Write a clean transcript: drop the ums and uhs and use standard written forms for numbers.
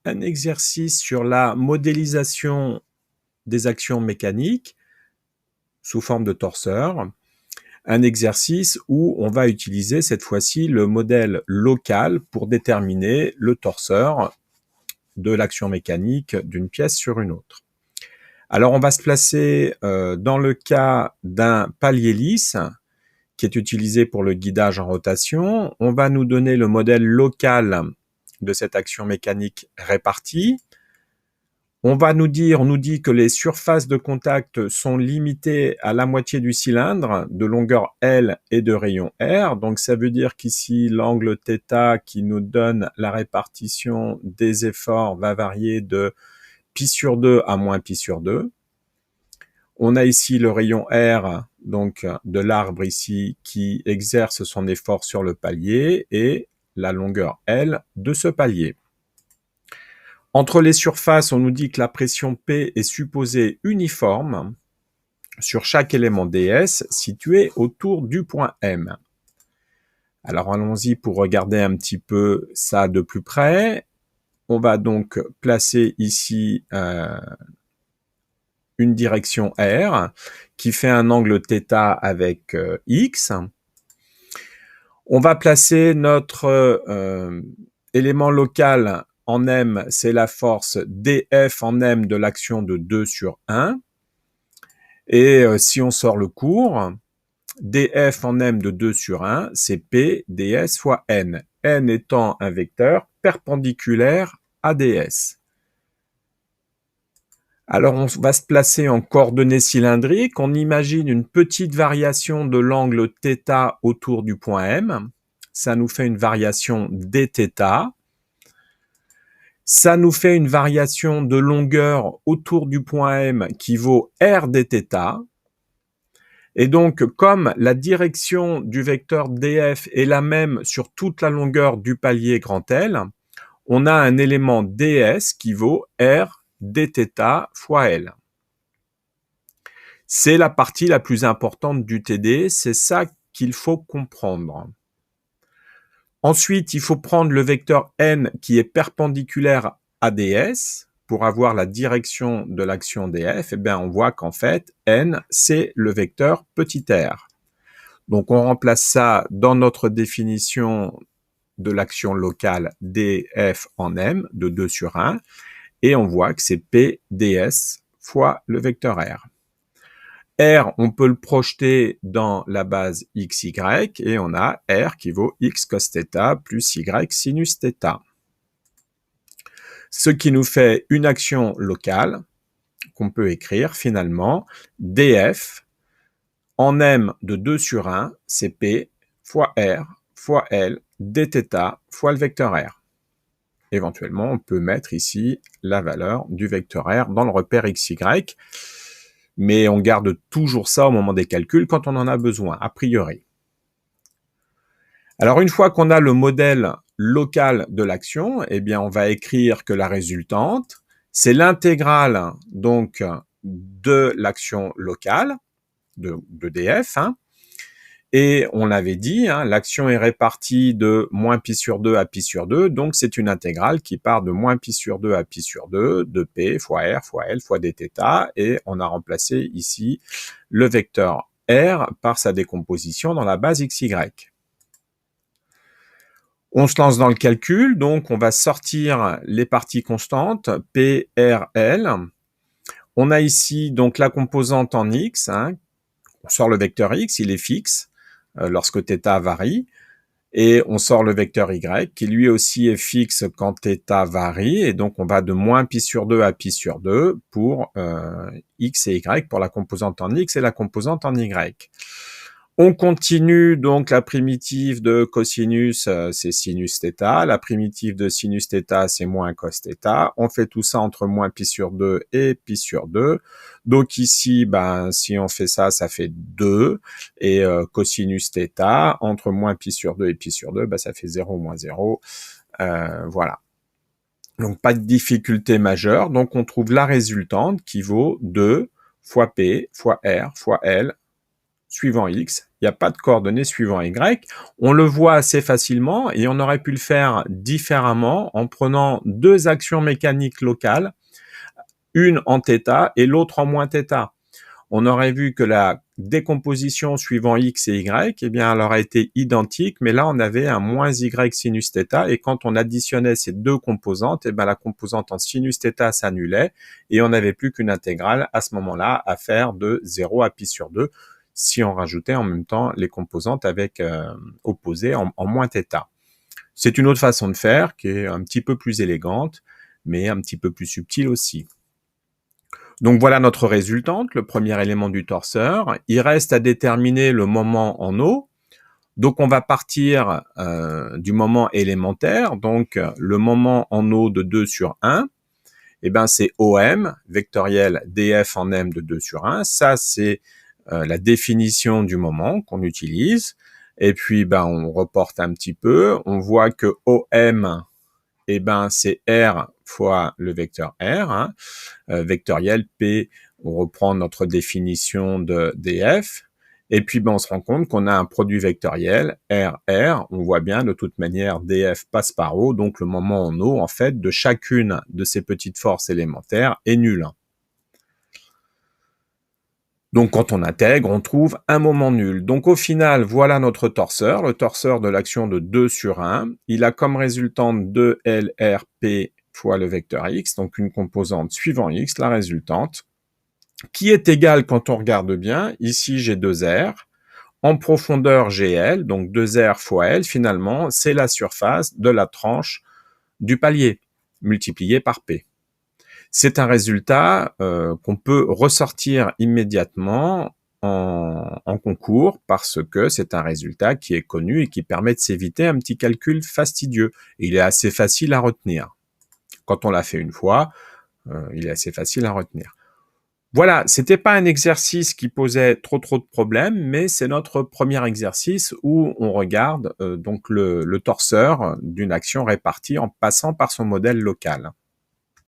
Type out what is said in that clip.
un exercice sur la modélisation des actions mécaniques sous forme de torseur. Un exercice où on va utiliser cette fois-ci le modèle local pour déterminer le torseur de l'action mécanique d'une pièce sur une autre. Alors on va se placer dans le cas d'un palier lisse qui est utilisé pour le guidage en rotation. On va nous donner le modèle local de cette action mécanique répartie. On nous dit que les surfaces de contact sont limitées à la moitié du cylindre, de longueur L et de rayon R. Donc ça veut dire qu'ici, l'angle θ qui nous donne la répartition des efforts va varier de pi sur 2 à moins pi sur 2. On a ici le rayon R, donc de l'arbre ici, qui exerce son effort sur le palier, et la longueur L de ce palier. Entre les surfaces, on nous dit que la pression P est supposée uniforme sur chaque élément ds situé autour du point M. Alors allons-y pour regarder un petit peu ça de plus près. On va donc placer ici une direction R qui fait un angle θ avec X. On va placer notre élément local en M, c'est la force dF en M de l'action de 2 sur 1. Et si on sort le cours, dF en M de 2 sur 1, c'est P ds fois N. N étant un vecteur perpendiculaire à ds. Alors on va se placer en coordonnées cylindriques. On imagine une petite variation de l'angle θ autour du point M. Ça nous fait une variation dθ. Ça nous fait une variation de longueur autour du point M qui vaut r dθ. Et donc, comme la direction du vecteur df est la même sur toute la longueur du palier grand L, on a un élément ds qui vaut r dθ fois L. C'est la partie la plus importante du TD, c'est ça qu'il faut comprendre. Ensuite, il faut prendre le vecteur n qui est perpendiculaire à ds pour avoir la direction de l'action df. Et bien, on voit qu'en fait, n, c'est le vecteur petit r. Donc, on remplace ça dans notre définition de l'action locale df en m de 2 sur 1. Et on voit que c'est p ds fois le vecteur r. R, on peut le projeter dans la base xy, et on a R qui vaut x cos θ plus y sinus θ. Ce qui nous fait une action locale, qu'on peut écrire finalement, df en m de 2 sur 1, c'est P fois R fois L dθ fois le vecteur R. Éventuellement, on peut mettre ici la valeur du vecteur R dans le repère xy, mais on garde toujours ça au moment des calculs quand on en a besoin, a priori. Alors, une fois qu'on a le modèle local de l'action, eh bien, on va écrire que la résultante, c'est l'intégrale donc de l'action locale, de df, et on l'avait dit, l'action est répartie de moins pi sur 2 à pi sur 2, donc c'est une intégrale qui part de moins pi sur 2 à pi sur 2, de p fois r fois l fois dθ, et on a remplacé ici le vecteur r par sa décomposition dans la base xy. On se lance dans le calcul, donc on va sortir les parties constantes, p, r, l. On a ici donc la composante en x, on sort le vecteur x, il est fixe lorsque θ varie, et on sort le vecteur y qui lui aussi est fixe quand θ varie, et donc on va de moins pi sur 2 à pi sur 2 pour x et y, pour la composante en x et la composante en y. On continue donc la primitive de cosinus, c'est sinus θ, la primitive de sinus θ, c'est moins cos θ. On fait tout ça entre moins pi sur 2 et pi sur 2. Donc ici, si on fait ça, ça fait 2. Et cosinus θ, entre moins pi sur 2 et pi sur 2, ça fait 0 moins 0. Voilà. Donc pas de difficulté majeure. Donc on trouve la résultante qui vaut 2 fois P fois R fois L suivant X, il n'y a pas de coordonnées suivant Y. On le voit assez facilement et on aurait pu le faire différemment en prenant deux actions mécaniques locales, une en θ et l'autre en moins θ. On aurait vu que la décomposition suivant X et Y, eh bien, elle aurait été identique, mais là, on avait un moins Y sinus θ, et quand on additionnait ces deux composantes, eh bien, la composante en sinus θ s'annulait, et on n'avait plus qu'une intégrale à ce moment-là à faire de 0 à pi sur 2, si on rajoutait en même temps les composantes avec opposées en moins θ. C'est une autre façon de faire qui est un petit peu plus élégante, mais un petit peu plus subtile aussi. Donc voilà notre résultante, le premier élément du torseur. Il reste à déterminer le moment en eau. Donc on va partir du moment élémentaire, donc le moment en eau de 2 sur 1. Eh ben c'est OM, vectoriel df en m de 2 sur 1. Ça, c'est la définition du moment qu'on utilise. Et puis, ben, on reporte un petit peu. On voit que OM, eh ben, c'est R fois le vecteur R, hein, vectoriel P. On reprend notre définition de df. Et puis, ben, on se rend compte qu'on a un produit vectoriel, R. On voit bien, de toute manière, df passe par O. Donc, le moment en eau, en fait, de chacune de ces petites forces élémentaires est nul. Donc, quand on intègre, on trouve un moment nul. Donc, au final, voilà notre torseur, le torseur de l'action de 2 sur 1. Il a comme résultante 2LRP fois le vecteur X, donc une composante suivant X, la résultante, qui est égale, quand on regarde bien, ici j'ai 2R, en profondeur GL, donc 2R fois L, finalement, c'est la surface de la tranche du palier, multiplié par P. C'est un résultat qu'on peut ressortir immédiatement en concours parce que c'est un résultat qui est connu et qui permet de s'éviter un petit calcul fastidieux. Il est assez facile à retenir. Quand on l'a fait une fois, il est assez facile à retenir. Voilà, c'était pas un exercice qui posait trop de problèmes, mais c'est notre premier exercice où on regarde donc le torseur d'une action répartie en passant par son modèle local.